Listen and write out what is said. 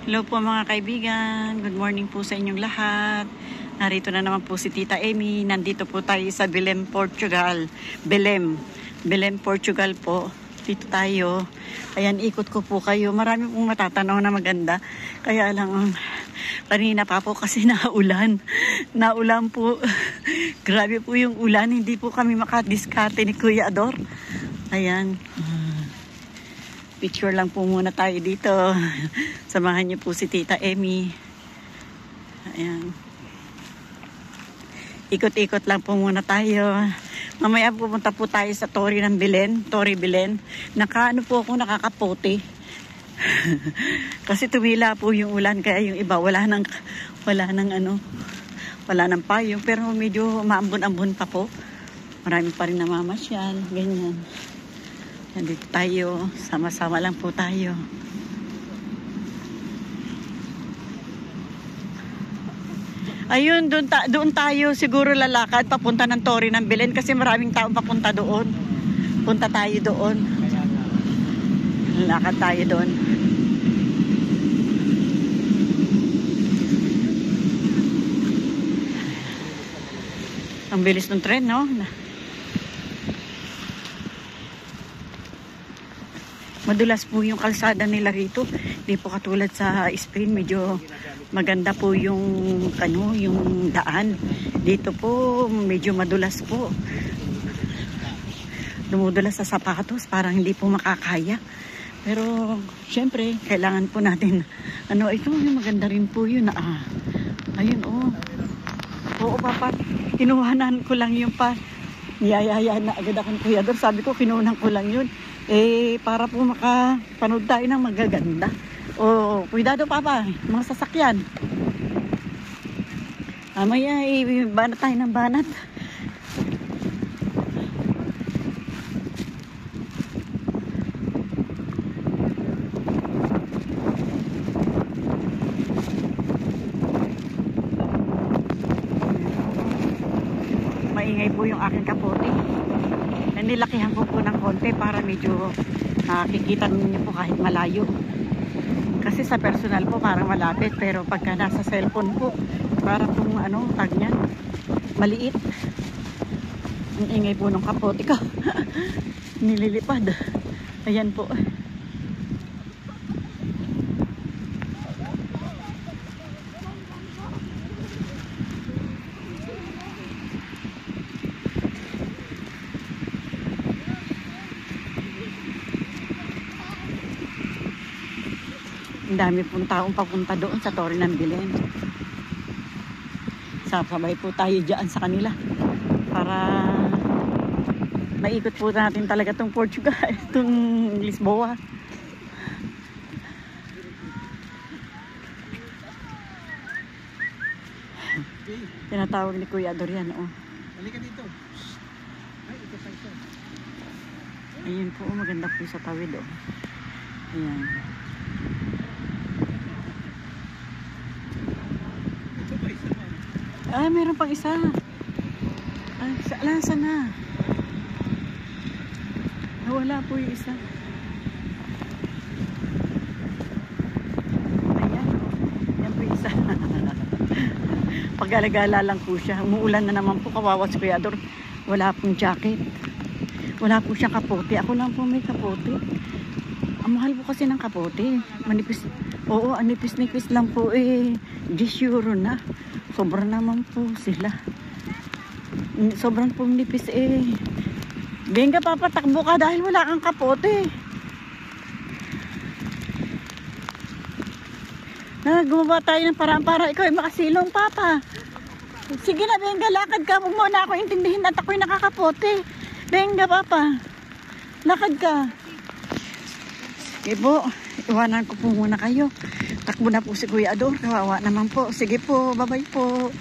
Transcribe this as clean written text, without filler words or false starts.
Hello po mga kaibigan. Good morning po sa inyong lahat. Narito na naman po si Tita Amy. Nandito po tayo sa Belém, Portugal. Belém, Portugal po. Dito tayo. Ayan, ikot ko po kayo. Marami pong matatanaw na maganda. Kaya lang, kanina pa po kasi naulan. Naulan po. Grabe po yung ulan. Hindi po kami makadiskarte ni Kuya Ador. Ayan. Picture lang po muna tayo dito. Samahan niyo po si Tita Amy. Ayan. Ikot-ikot lang po muna tayo. Mamaya pupunta po tayo sa Torre ng Belém. Torre Belém. Nakaano po ako, nakakapote. Kasi tumila po yung ulan. Kaya yung iba wala nang payong. Pero medyo maambon-ambon pa po. Marami pa rin namamasyal. Ganyan. Nandito tayo, sama-sama lang po tayo. Ayun, doon tayo siguro lalakad papunta ng Torre ng Belém kasi maraming tao papunta doon. Punta tayo doon. Lalakad tayo doon. Ang bilis ng tren, no? Madulas po yung kalsada nila rito. Hindi po katulad sa Spain, medyo maganda po yung yung daan. Dito po medyo madulas po. Dumudulas sa sapatos, parang hindi po makakaya. Pero syempre, kailangan po natin ito yung maganda rin po yun. Ayun Oo, papa, kinuhanan ko lang yung niyayaya na agad akong Kuya Ador. Sabi ko, kinuhanan ko lang yun. Para po makapanood tayo ng magaganda. Cuidado papa, mga sasakyan. Mamaya, banat tayo ng banat. Maingay po yung aking kapote. Nilakihan ko po ng konti para medyo nakikita niyo po kahit malayo. Kasi sa personal po parang malapit, pero pagka nasa cellphone po para pong tag niyan, maliit. Ang ingay po ng kapote ko. Nililipad. Ayan po. Ang dami pong taong papunta doon sa Torre ng Belém. Sabay po tayo dyan sa kanila para maikot po natin talaga itong Portugal, itong Lisboa. Tinatawag ni Kuya Ador yan. Halika dito. Ay, ito sa ito. Ayun po, maganda po sa tawid. Ayan. Meron pang isa. Saan na? Wala po yung isa. Ayan. Yan po yung isa. Pag-alagala lang po siya. Umuulan na naman po. Kawawa si Kuya Ador. Wala pong jacket. Wala po siyang kapote. Ako lang po may kapote. Ang mahal po kasi ng kapote. Manipis. Oo, nipis-nipis lang po 10 euro na. Sobra naman po sila. Sobrang pong nipis Benga papa, takbo ka dahil wala kang kapote. Gumawa tayo ng paraan para ikaw ay makasilong papa. Sige na Benga, lakad ka. Huwag mo na ako intindihin at ako'y nakakapote. Benga papa, lakad ka. Sige po, iwanan ko po muna kayo. Takbo na po si Kuya Ador. Kawawa naman po. Sige po, bye-bye po.